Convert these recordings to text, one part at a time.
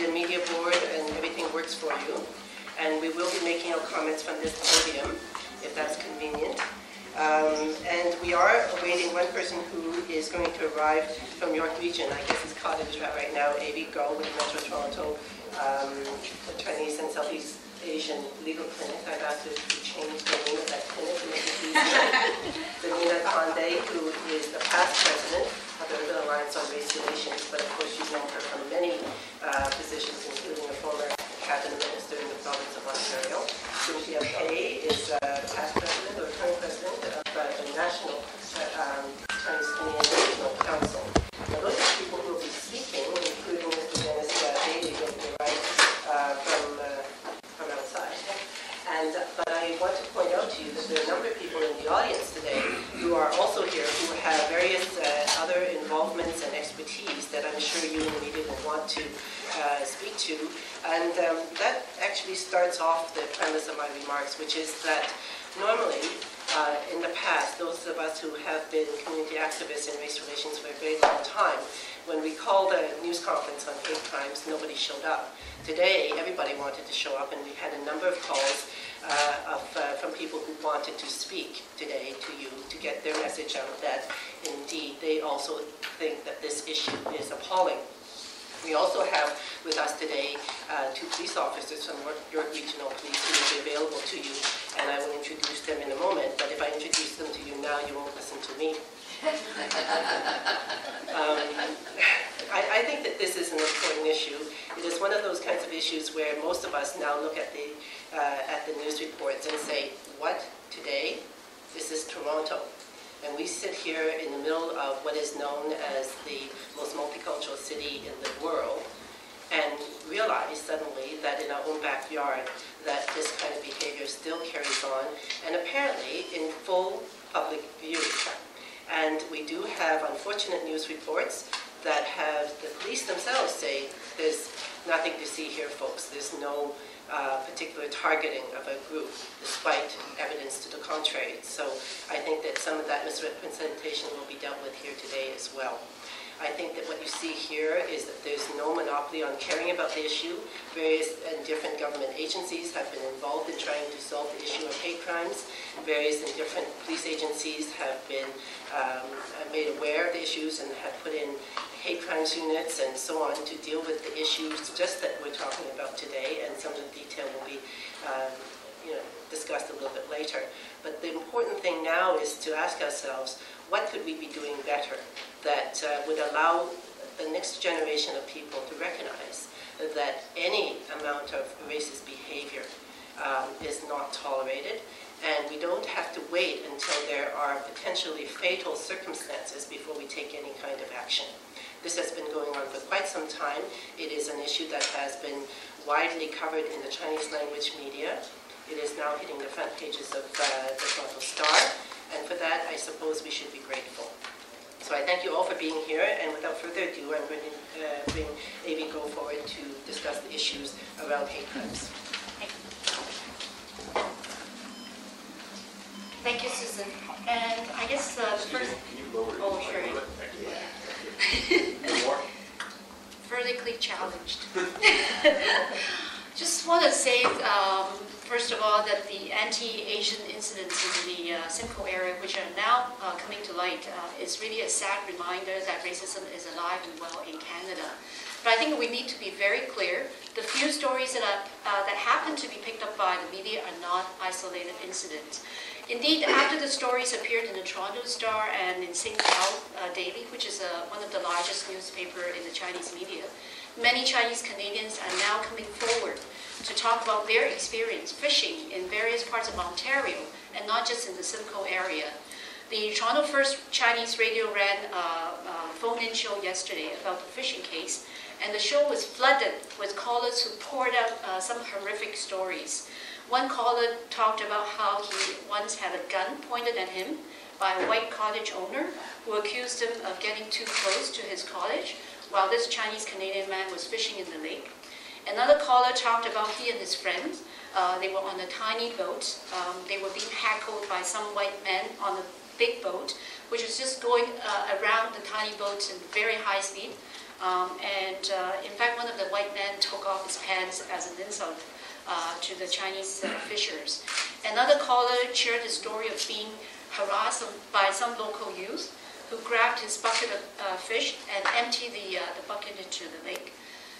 the media board and everything works for you. And we will be making our comments from this podium, if that's convenient. And we are awaiting one person who is going to arrive from York Region. I guess his cottage right now, Avvy with Metro Toronto Chinese and Southeast Asian Legal Clinic. I've asked her to change the name of that clinic to make it easier. Zanina Conde, who is the past president of the Urban Alliance on Race Relations, but of course you know her from many positions, including a former cabinet minister in the province of Ontario. Cynthia Pei is past president or current president of the National Chinese Canadian Regional Council. Now, those are people who will be speaking, including Mr. Dennis Daly, who will be right from outside. But I want to point out to you that there are a number of people in the audience today who are also here who have various other involvements and expertise that I'm sure you in the media will want to speak to. And that actually starts off the premise of my remarks, which is that normally, in the past, those of us who have been community activists in race relations for a very long time, when we called a news conference on hate crimes, nobody showed up. Today, everybody wanted to show up, and we had a number of calls from people who wanted to speak today to you to get their message out that, indeed, they also think that this issue is appalling. We also have with us today two police officers from York Regional Police who will be available to you, and I will introduce them in a moment. But if I introduce them to you now, you won't listen to me. I think that this is an important issue. It is one of those kinds of issues where most of us now look at the news reports and say, what, today? This is Toronto. And we sit here in the middle of what is known as the most multicultural city in the world and realize suddenly that in our own backyard that this kind of behavior still carries on and apparently in full public view. And we do have unfortunate news reports that have the police themselves say there's nothing to see here, folks. There's no particular targeting of a group, despite evidence to the contrary. So I think that some of that misrepresentation will be dealt with here today as well. I think that what you see here is that there's no monopoly on caring about the issue. Various and different government agencies have been involved in trying to solve the issue of hate crimes. Various and different police agencies have been made aware of the issues and have put in hate crimes units and so on to deal with the issues just that we're talking about today, and some of the detail will be discussed a little bit later. But the important thing now is to ask ourselves, what could we be doing better that would allow the next generation of people to recognize that any amount of racist behavior is not tolerated, and we don't have to wait until there are potentially fatal circumstances before we take any kind of action. This has been going on for quite some time. It is an issue that has been widely covered in the Chinese language media. It is now hitting the front pages of the Toronto Star, and for that I suppose we should be grateful. So I thank you all for being here, and without further ado, I'm going to bring Avvy forward to discuss the issues around hate crimes. Thank you, Susan. And I guess the first... Oh, sure. Vertically challenged. Just want to say, first of all, that the anti-Asian incidents in the Simcoe area, which are now coming to light, is really a sad reminder that racism is alive and well in Canada. But I think we need to be very clear. The few stories that happen to be picked up by the media are not isolated incidents. Indeed, after the stories appeared in the Toronto Star and in Singapore Daily, which is one of the largest newspapers in the Chinese media, many Chinese Canadians are now coming forward to talk about their experience fishing in various parts of Ontario, and not just in the Simcoe area. The Toronto First Chinese Radio ran a phone-in show yesterday about the fishing case, and the show was flooded with callers who poured out some horrific stories. One caller talked about how he once had a gun pointed at him by a white cottage owner who accused him of getting too close to his cottage while this Chinese Canadian man was fishing in the lake. Another caller talked about he and his friends. They were on a tiny boat. They were being heckled by some white men on a big boat, which was just going around the tiny boats in very high speed. In fact, one of the white men took as an insult to the Chinese fishers. Another caller shared the story of being harassed by some local youth who grabbed his bucket of fish and emptied the bucket into the lake.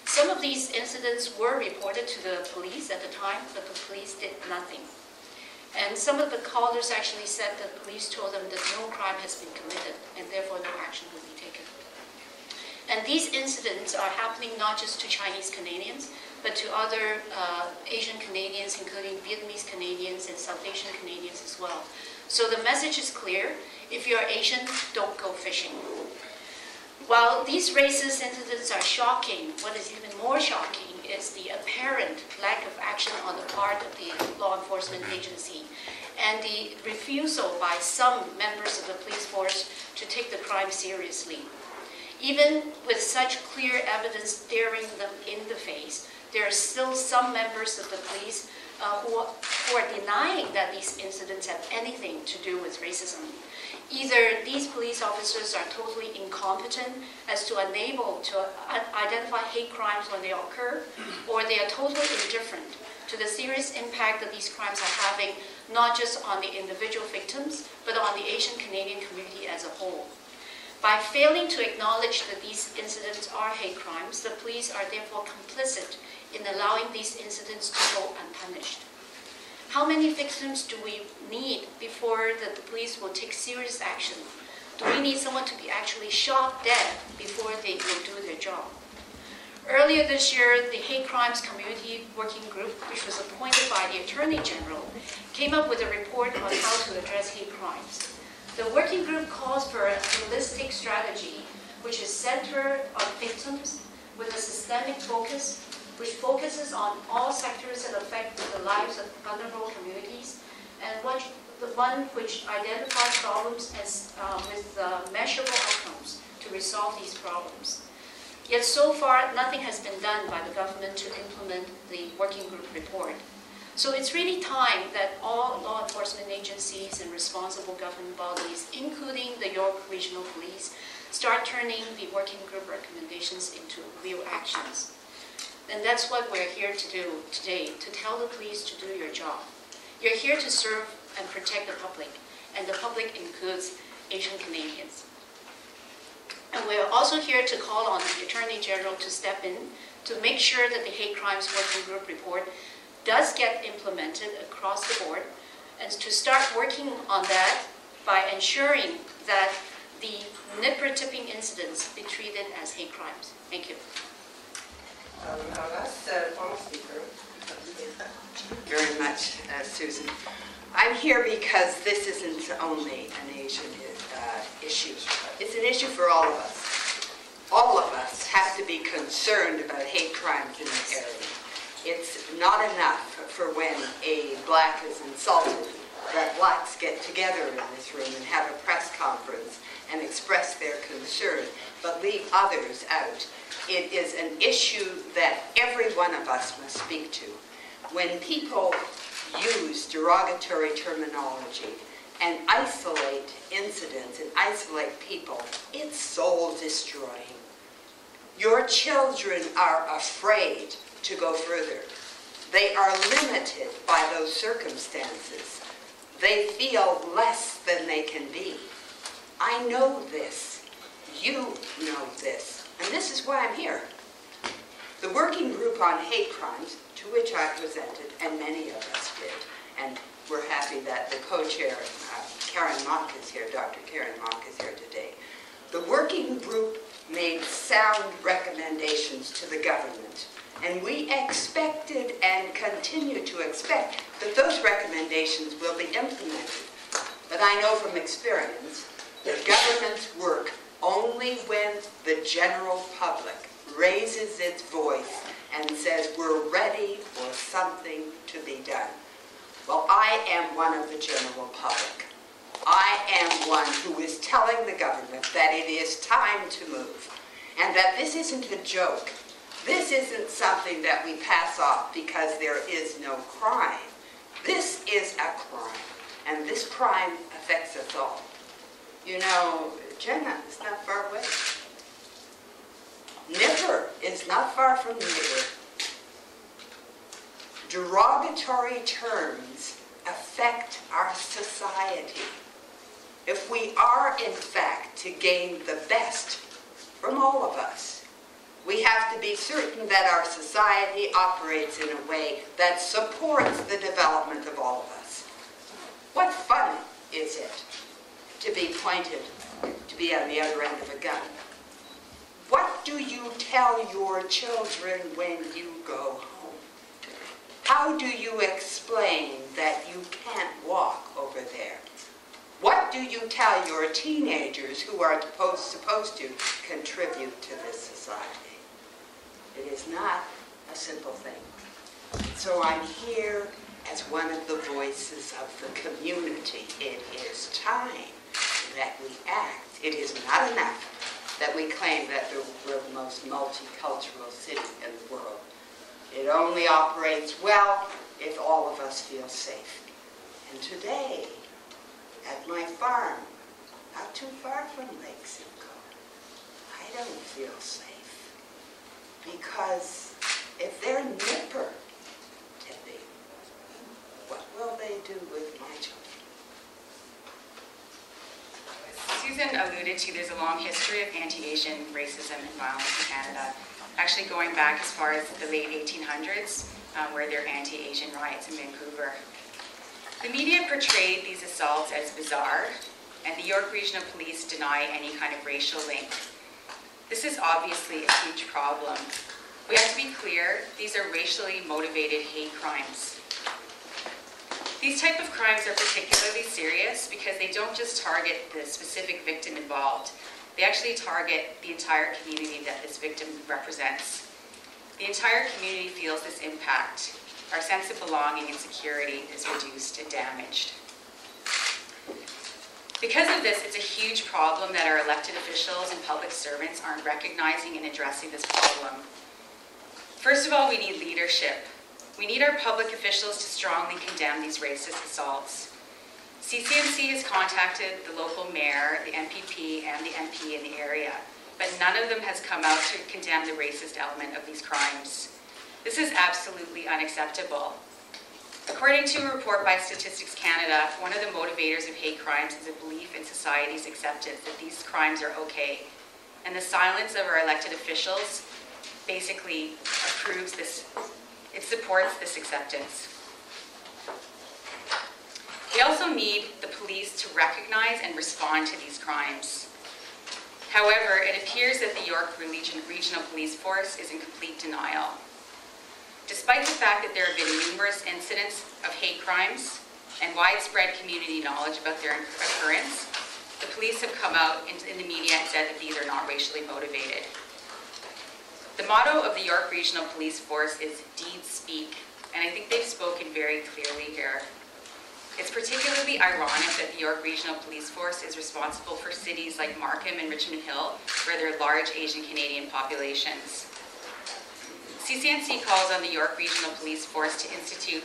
Some of these incidents were reported to the police at the time, but the police did nothing. And some of the callers actually said that the police told them that no crime has been committed and therefore no action will be taken. And these incidents are happening not just to Chinese Canadians, but to other Asian Canadians, including Vietnamese Canadians and South Asian Canadians as well. So the message is clear: if you're Asian, don't go fishing. While these racist incidents are shocking, what is even more shocking is the apparent lack of action on the part of the law enforcement agency and the refusal by some members of the police force to take the crime seriously. Even with such clear evidence staring them in the face, there are still some members of the police who are denying that these incidents have anything to do with racism. Either these police officers are totally incompetent as to unable to identify hate crimes when they occur, or they are totally indifferent to the serious impact that these crimes are having, not just on the individual victims, but on the Asian Canadian community as a whole. By failing to acknowledge that these incidents are hate crimes, the police are therefore complicit in allowing these incidents to go unpunished. How many victims do we need before the police will take serious action? Do we need someone to be actually shot dead before they will do their job? Earlier this year, the Hate Crimes Community Working Group, which was appointed by the Attorney General, came up with a report on how to address hate crimes. The working group calls for a holistic strategy which is centered on victims with a systemic focus, which focuses on all sectors that affect the lives of vulnerable communities, and the one which identifies problems as, with measurable outcomes to resolve these problems. Yet so far, nothing has been done by the government to implement the working group report. So it's really time that all law enforcement agencies and responsible government bodies, including the York Regional Police, start turning the working group recommendations into real actions. And that's what we're here to do today, to tell the police to do your job. You're here to serve and protect the public, and the public includes Asian Canadians. And we're also here to call on the Attorney General to step in to make sure that the Hate Crimes Working Group report does get implemented across the board, and to start working on that by ensuring that the nipper-tipping incidents be treated as hate crimes. Thank you. Our last former speaker. Very much, Susan. I'm here because this isn't only an Asian issue. It's an issue for all of us. All of us have to be concerned about hate crimes in this area. It's not enough for when a black is insulted that blacks get together in this room and have a press conference and express their concern, but leave others out. It is an issue that every one of us must speak to. When people use derogatory terminology and isolate incidents and isolate people, it's soul-destroying. Your children are afraid to go further. They are limited by those circumstances. They feel less than they can be. I know this. You know this. And this is why I'm here. The working group on hate crimes, to which I presented, and many of us did, and we're happy that the co-chair, Karen Mock, is here, Dr. Karen Mock is here today. The working group made sound recommendations to the government, and we expected and continue to expect that those recommendations will be implemented. But I know from experience that governments work only when the general public raises its voice and says we're ready for something to be done. Well, I am one of the general public. I am one who is telling the government that it is time to move, and that this isn't a joke. This isn't something that we pass off because there is no crime. This is a crime, and this crime affects us all. You know, Jenna is not far away. Nipper is not far from here. derogatory terms affect our society. If we are, in fact, to gain the best from all of us, we have to be certain that our society operates in a way that supports the development of all of us. What fun is it to be pointed, to be on the other end of a gun? What do you tell your children when you go home? How do you explain that you can't walk over there? What do you tell your teenagers who are supposed to contribute to this society? It is not a simple thing. So I'm here as one of the voices of the community. It is time that we act. It is not enough that we claim that we're the most multicultural city in the world. It only operates well if all of us feel safe. And today, at my farm, not too far from Lake Simcoe, I don't feel safe. Because if they're nipper to me, what will they do with my children? Susan alluded to, there's a long history of anti-Asian racism and violence in Canada, actually going back as far as the late 1800s, where there are anti-Asian riots in Vancouver. The media portrayed these assaults as bizarre, and the York Regional Police deny any kind of racial link. This is obviously a huge problem. We have to be clear, these are racially motivated hate crimes. These type of crimes are particularly serious because they don't just target the specific victim involved. They actually target the entire community that this victim represents. The entire community feels this impact. Our sense of belonging and security is reduced and damaged. Because of this, it's a huge problem that our elected officials and public servants aren't recognizing and addressing this problem. First of all, we need leadership. We need our public officials to strongly condemn these racist assaults. CCMC has contacted the local mayor, the MPP, and the MP in the area, but none of them has come out to condemn the racist element of these crimes. This is absolutely unacceptable. According to a report by Statistics Canada, one of the motivators of hate crimes is a belief in society's acceptance that these crimes are okay. And the silence of our elected officials basically approves this, it supports this acceptance. We also need the police to recognize and respond to these crimes. However, it appears that the York Regional Police Force is in complete denial. Despite the fact that there have been numerous incidents of hate crimes and widespread community knowledge about their occurrence, the police have come out in the media and said that these are not racially motivated. The motto of the York Regional Police Force is "Deeds Speak," and I think they've spoken very clearly here. It's particularly ironic that the York Regional Police Force is responsible for cities like Markham and Richmond Hill, where there are large Asian Canadian populations. CCNC calls on the York Regional Police Force to institute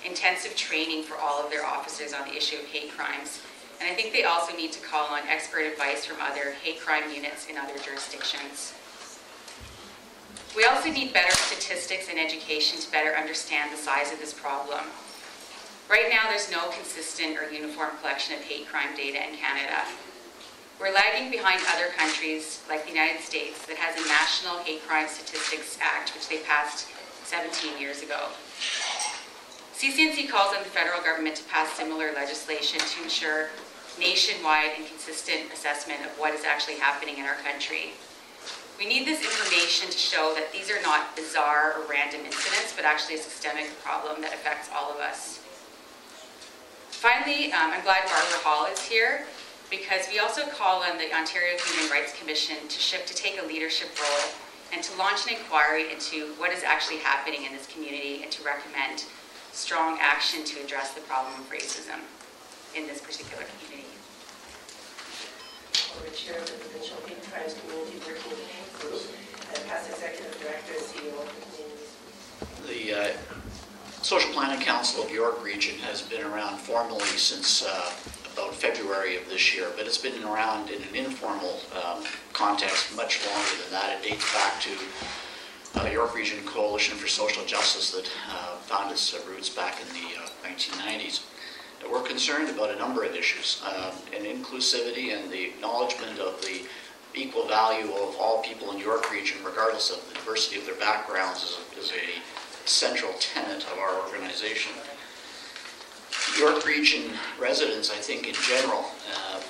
intensive training for all of their officers on the issue of hate crimes. And I think they also need to call on expert advice from other hate crime units in other jurisdictions. We also need better statistics and education to better understand the size of this problem. Right now, there's no consistent or uniform collection of hate crime data in Canada. We're lagging behind other countries like the United States that has a National Hate Crime Statistics Act, which they passed 17 years ago. CCNC calls on the federal government to pass similar legislation to ensure nationwide and consistent assessment of what is actually happening in our country. We need this information to show that these are not bizarre or random incidents, but actually a systemic problem that affects all of us. Finally, I'm glad Barbara Hall is here, because we also call on the Ontario Human Rights Commission to take a leadership role and to launch an inquiry into what is actually happening in this community and to recommend strong action to address the problem of racism in this particular community. Former chair of the Provincial Hate Crimes Community Working Group and past executive director and CEO of the community. The Social Planning Council of York Region has been around formally since about February of this year, but it's been around in an informal context much longer than that. It dates back to York Region Coalition for Social Justice that found its roots back in the 1990s. We're concerned about a number of issues, and inclusivity and the acknowledgement of the equal value of all people in the York Region, regardless of the diversity of their backgrounds, is a central tenet of our organization. York Region residents, I think, in general,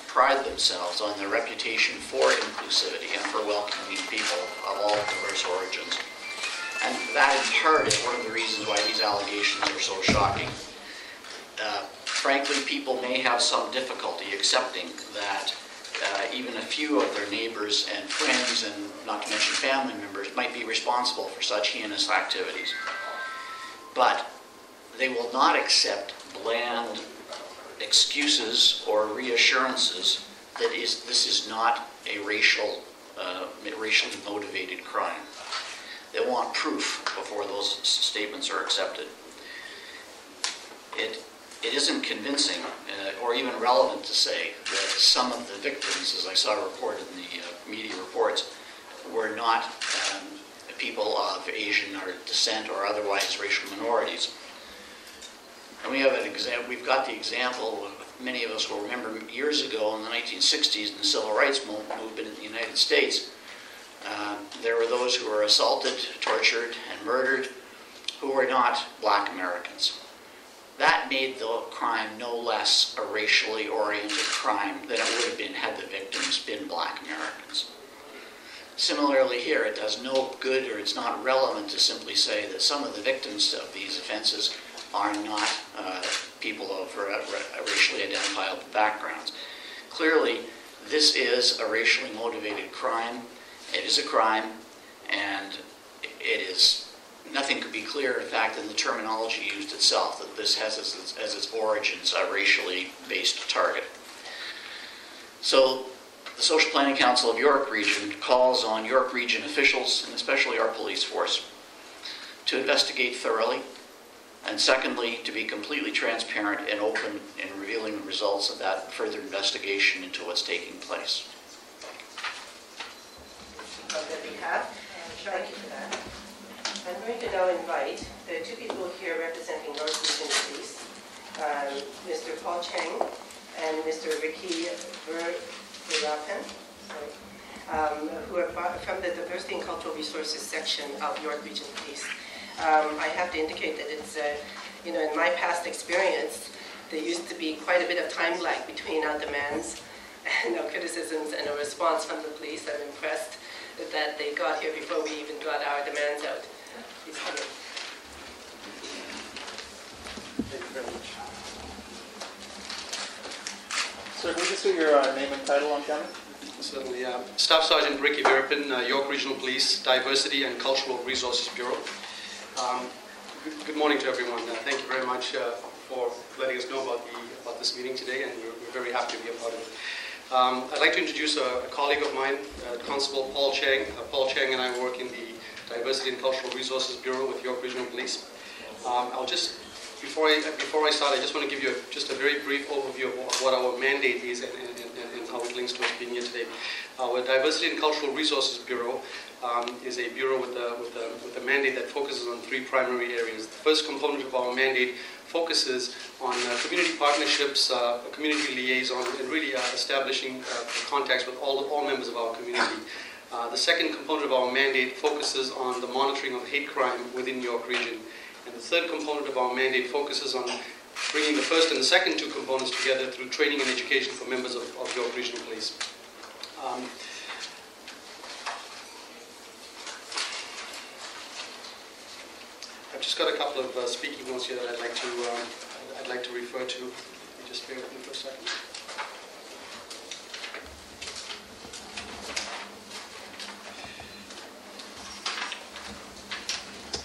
pride themselves on their reputation for inclusivity and for welcoming people of all diverse origins. And that, in part, is one of the reasons why these allegations are so shocking. Frankly, people may have some difficulty accepting that even a few of their neighbors and friends, and not to mention family members, might be responsible for such heinous activities. But they will not accept bland excuses or reassurances that this is not a racially motivated crime. They want proof before those statements are accepted. It isn't convincing or even relevant to say that some of the victims, as I saw reported in the media reports, were not people of Asian or descent or otherwise racial minorities. And we have we've got the example, many of us will remember years ago in the 1960s in the civil rights movement in the United States, there were those who were assaulted, tortured, and murdered who were not Black Americans. That made the crime no less a racially oriented crime than it would have been had the victims been Black Americans. Similarly here, it does no good or it's not relevant to simply say that some of the victims of these offenses are not people of racially identifiable backgrounds. Clearly, this is a racially motivated crime. It is a crime, and it is. Nothing could be clearer, in fact, than the terminology used itself, that this has as its origins a racially based target. So the Social Planning Council of York Region calls on York Region officials, and especially our police force, to investigate thoroughly, and secondly, to be completely transparent and open in revealing the results of that further investigation into what's taking place. On their behalf, thank you for that. I'm going to now invite the two people here representing York Region Police, Mr. Paul Chiang and Mr. Ricky Virapan, who are from the Diversity and Cultural Resources section of York Region Police. I have to indicate that it's, in my past experience, there used to be quite a bit of time lag between our demands and our criticisms and a response from the police. I'm impressed that they got here before we even got our demands out. Please come in. Thank you very much. Sir, can we just get your name and title on camera? Certainly. Staff Sergeant Ricky Virapan, York Regional Police, Diversity and Cultural Resources Bureau. Good morning to everyone. Thank you very much for letting us know about this meeting today, and we're very happy to be a part of it. I'd like to introduce a colleague of mine, Constable Paul Chiang. Paul Chiang and I work in the Diversity and Cultural Resources Bureau with York Regional Police. Before I start, I just want to give you just a very brief overview of what our mandate is and how it links to us being here today. Our Diversity and Cultural Resources Bureau is a bureau with a mandate that focuses on three primary areas. The first component of our mandate focuses on community partnerships, community liaison, and really establishing contacts with all members of our community. The second component of our mandate focuses on the monitoring of hate crime within York Region. And the third component of our mandate focuses on bringing the first and the second two components together through training and education for members of York Regional Police. I've just got a couple of speaking notes here that I'd like to refer to. Let me just bear with me for a second.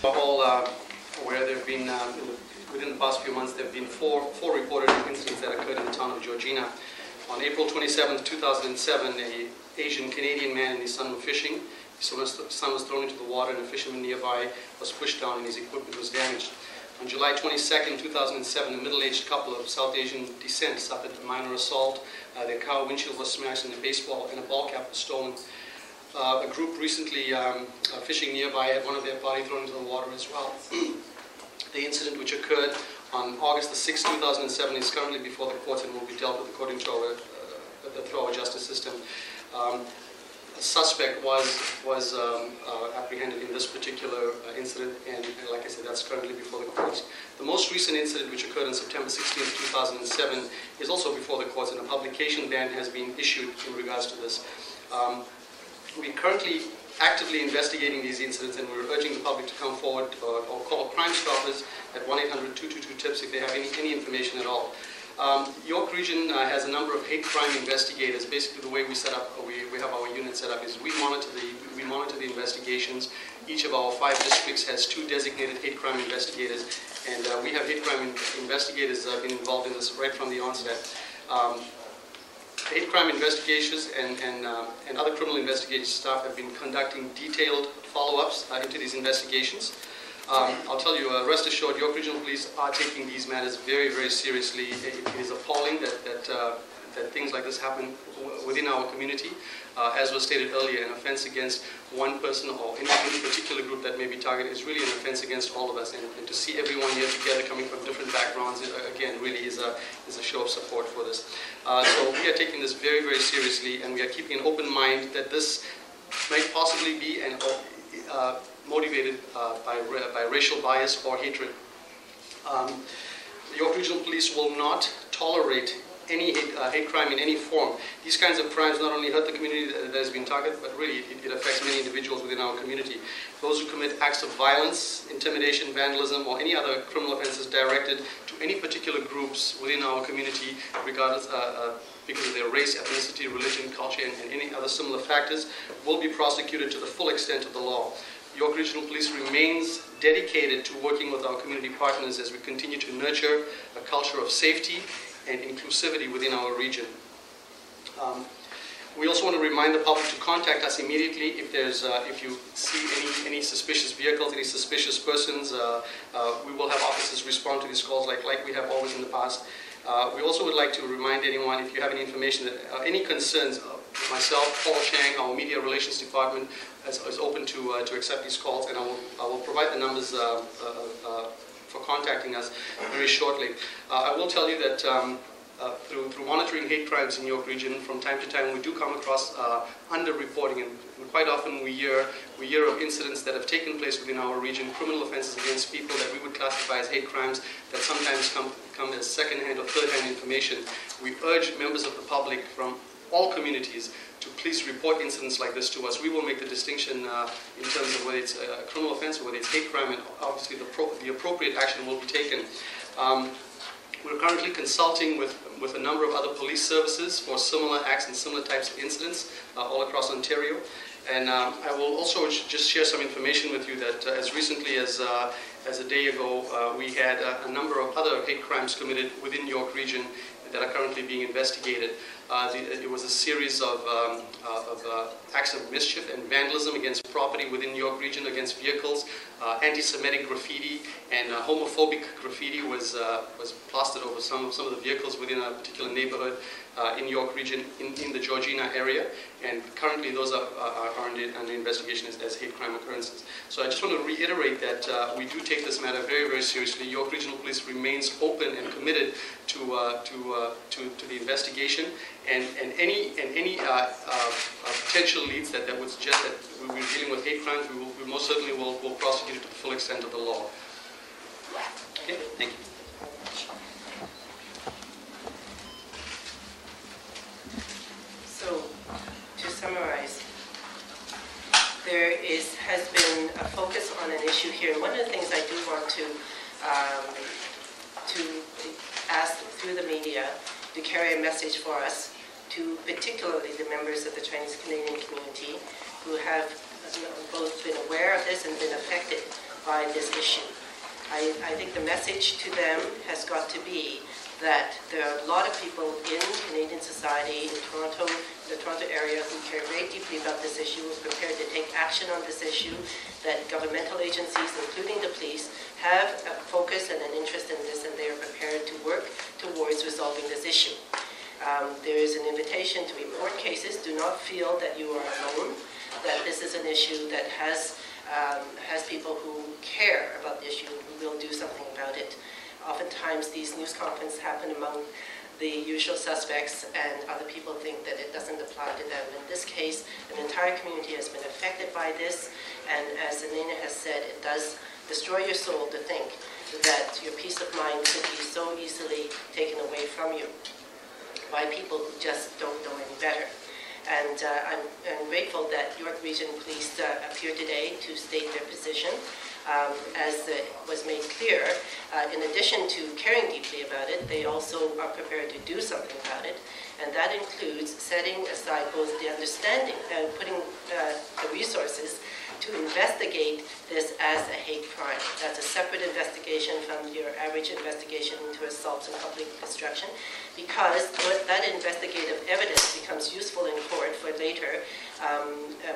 We're all aware there have been, within the past few months, there have been four reported incidents that occurred in the town of Georgina. On April 27, 2007, an Asian Canadian man and his son were fishing. His son was thrown into the water and a fisherman nearby was pushed down and his equipment was damaged. On July 22, 2007, a middle-aged couple of South Asian descent suffered a minor assault. Their car windshield was smashed and a baseball and a ball cap was stolen. a group recently fishing nearby had one of their body thrown into the water as well. The incident, which occurred on August the 6th, 2007, is currently before the courts and will be dealt with according to through our justice system. A suspect was apprehended in this particular incident, and like I said, that's currently before the courts. The most recent incident, which occurred on September 16, 2007, is also before the courts, and a publication ban has been issued in regards to this. We're currently actively investigating these incidents, and we're urging the public to come forward or call Crime Stoppers at 1-800-222-TIPS if they have any information at all. York Region has a number of hate crime investigators. Basically, the way we set up, we have our unit set up is we monitor the investigations. Each of our 5 districts has 2 designated hate crime investigators, and we have hate crime investigators been involved in this right from the onset. Hate crime investigations and other criminal investigation staff have been conducting detailed follow-ups into these investigations. I'll tell you, rest assured, York Regional Police are taking these matters very, very seriously. It is appalling that things like this happen within our community. As was stated earlier, an offense against one person or any particular group that may be targeted is really an offense against all of us. And to see everyone here together coming from different backgrounds, again, really is a show of support for this. So we are taking this very, very seriously, and we are keeping an open mind that this might possibly be motivated by racial bias or hatred. The York Regional Police will not tolerate any hate crime in any form. These kinds of crimes not only hurt the community that has been targeted, but really it affects many individuals within our community. Those who commit acts of violence, intimidation, vandalism, or any other criminal offenses directed to any particular groups within our community, regardless because of their race, ethnicity, religion, culture, and any other similar factors, will be prosecuted to the full extent of the law. York Regional Police remains dedicated to working with our community partners as we continue to nurture a culture of safety and inclusivity within our region. We also want to remind the public to contact us immediately if you see any suspicious vehicles, any suspicious persons. We will have officers respond to these calls like we have always in the past. We also would like to remind anyone, if you have any information, that any concerns, myself, Paul Chiang, our Media Relations Department, is open to accept these calls, and I will provide the numbers for contacting us very shortly. I will tell you that through monitoring hate crimes in York Region, from time to time we do come across underreporting, and quite often we hear of incidents that have taken place within our region, criminal offenses against people that we would classify as hate crimes that sometimes come as second-hand or third-hand information. We urge members of the public from all communities to please report incidents like this to us. We will make the distinction in terms of whether it's a criminal offense or whether it's hate crime, and obviously the appropriate action will be taken. We're currently consulting with a number of other police services for similar acts and similar types of incidents all across Ontario. And I will also just share some information with you that as recently as a day ago, we had a number of other hate crimes committed within York Region that are currently being investigated. It was a series of acts of mischief and vandalism against property within York Region, against vehicles. Anti-Semitic graffiti and homophobic graffiti was plastered over some of the vehicles within a particular neighborhood in York Region in the Georgina area. And currently those are under investigation as hate crime occurrences. So I just want to reiterate that we do take this matter very, very seriously. York Regional Police remains open and committed to the investigation, and any potential leads that would suggest that we're dealing with hate crimes, we most certainly will prosecute it to the full extent of the law. Okay, thank you. So, to summarize, there has been a focus on an issue here. And one of the things I do want to ask through the media to carry a message for us, to particularly the members of the Chinese Canadian community who have both been aware of this and been affected by this issue. I think the message to them has got to be that there are a lot of people in Canadian society, in Toronto, the Toronto area, who care very deeply about this issue, are prepared to take action on this issue, that governmental agencies, including the police, have a focus and an interest in this, and they are prepared to work towards resolving this issue. There is an invitation to report cases. Do not feel that you are alone. that this is an issue that has people who care about the issue who will do something about it. Oftentimes these news conferences happen among the usual suspects, and other people think that it doesn't apply to them. In this case, an entire community has been affected by this, and as Elena has said, it does destroy your soul to think that your peace of mind could be so easily taken away from you by people who just don't know any better. And I'm grateful that York Region Police appeared today to state their position. As was made clear, in addition to caring deeply about it, they also are prepared to do something about it. And that includes setting aside both the understanding and putting the resources to investigate this as a hate crime. That's a separate investigation from your average investigation into assaults and public destruction, because that investigative evidence becomes useful in court for later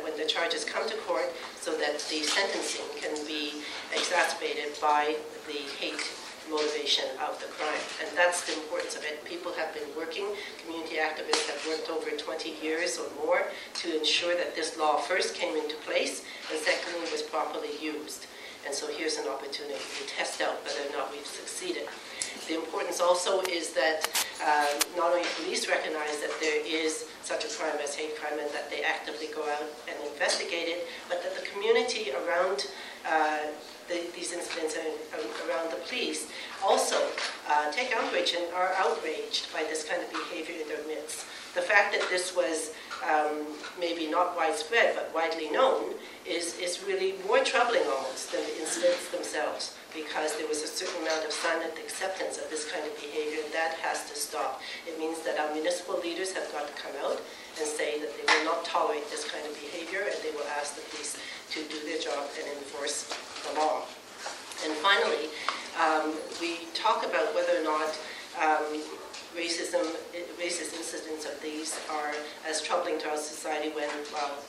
when the charges come to court, so that the sentencing can be exacerbated by the hate motivation of the crime. And that's the importance of it. People have been working, community activists have worked over 20 years or more to ensure that this law first came into place and secondly was properly used. And so here's an opportunity to test out whether or not we've succeeded. The importance also is that not only police recognize that there is such a crime as hate crime and that they actively go out and investigate it, but that the community around these incidents and around the police also take umbrage and are outraged by this kind of behavior in their midst. The fact that this was maybe not widespread but widely known is really more troubling almost than the incidents themselves, because there was a certain amount of silent acceptance of this kind of behavior, and that has to stop. It means that our municipal leaders have got to come out and say that they will not tolerate this kind of behavior, and they will ask the police to do their job and enforce the law. And finally, we talk about whether or not racist incidents of these are as troubling to our society when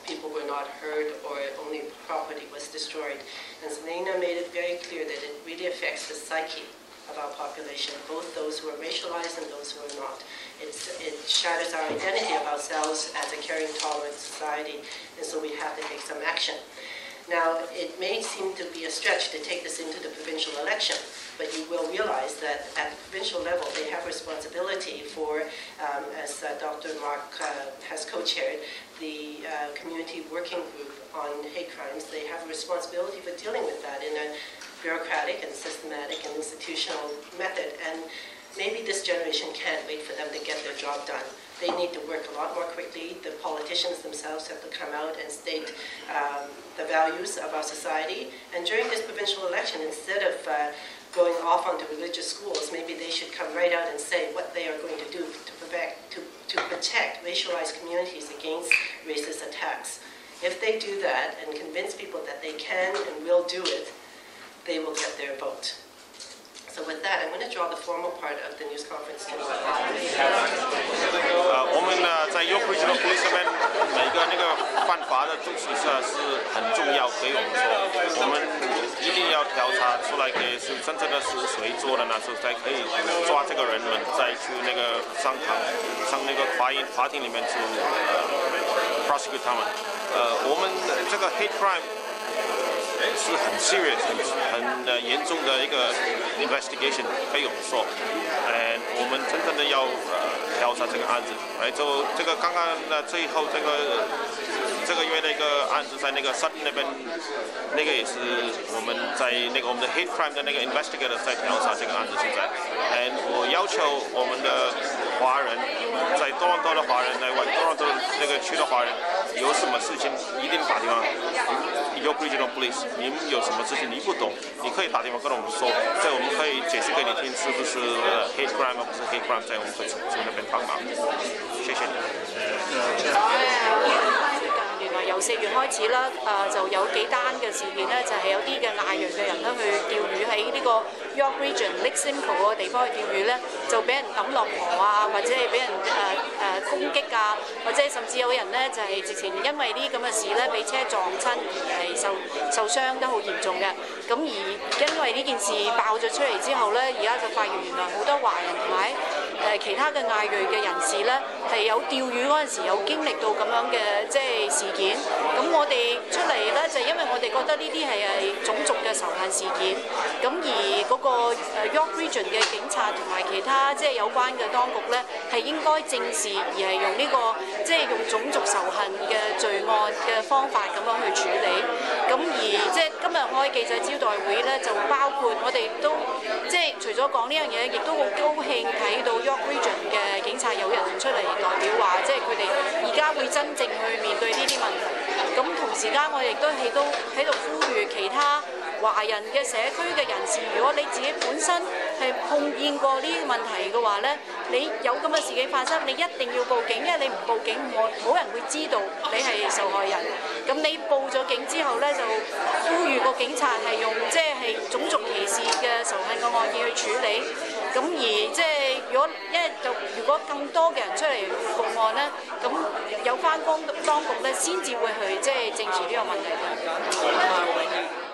people were not heard or only property was destroyed. And Selena made it very clear that it really affects the psyche of our population, both those who are racialized and those who are not. It shatters our identity of ourselves as a caring, tolerant society, and so we have to take some action. Now, it may seem to be a stretch to take this into the provincial election, but you will realize that at the provincial level, they have responsibility for, as Dr. Mark has co-chaired, the community working group on hate crimes. They have a responsibility for dealing with that in a bureaucratic and systematic and institutional method. And maybe this generation can't wait for them to get their job done. They need to work a lot more quickly. The politicians themselves have to come out and state the values of our society. And during this provincial election, instead of going off onto religious schools, maybe they should come right out and say what they are going to do to protect racialized communities against racist attacks. If they do that and convince people that they can and will do it, they will get their vote. So with that, I'm going to draw the formal part of the news conference. 我们在 York Regional Police 这边每个那个犯法的主题是很重要，对我们说，我们一定要调查出来，给是真正的是谁做的呢？是才可以抓这个人们，再去那个上那个法庭里面去prosecute 他们。我们这个 hate crime 是很 serious 很严重的一个 investigation 可以我们说，我们真正的要调查这个案子，就这个刚刚最后这个月的一个案子在那个 Sutton 那边，那个也是我们在那个我们的 hate crime 的那个 investigator 在调查这个案子现在，我要求我们的华人在多伦多的华人，在多伦多那个区的华人，有什么事情一定打电话 York Regional Police， 你们有什么事情你不懂，你可以打电话跟我们说，这我们可以解释给你听，是不是 hate crime 或不是 hate crime， 在我们会从那边帮忙。謝謝你。原來由4月開始啦，就有幾單嘅事件咧，就係有啲嘅亞裔嘅人咧去釣魚喺呢個 York Region Lake Simcoe 嗰個地方去釣魚咧，就俾人抌落河啊，或者係俾人攻擊啊，或者甚至有人咧就係直情因為呢啲咁嘅事咧，俾車撞親而係受傷得好嚴重嘅。咁而因為呢件事爆咗出嚟之後咧，而家就發現原來好多華人同埋其他嘅亞裔嘅人士咧，係有釣魚嗰陣時有經歷到咁樣嘅即係事件。咁我哋出嚟咧就因為我哋覺得呢啲係種族嘅仇恨事件。咁而嗰個York Region 嘅警察同埋其他即係有關嘅當局咧，係應該正視，而係用呢個即係用種族仇恨嘅罪案嘅方法咁樣去處理。咁而即係今日開記者招待會咧，就包括我哋都即係除咗講呢樣嘢，亦都好高興睇到 York Region 嘅警察有人出嚟代表話，即係佢哋而家會真正去面對呢啲問題。咁同時間我亦都喺度呼籲其他華人嘅社區嘅人士，如果你自己本身係碰見過呢啲問題嘅話咧，你有咁嘅事件發生，你一定要報警，因為你唔報警，冇人會知道你係受害人。咁你報咗警之後咧，就呼籲個警察係用即係種族歧視嘅仇恨嘅案件去處理。咁而即係如果更多嘅人出嚟報案咧，咁有關當局咧先至會去即係正視呢個問題嘅。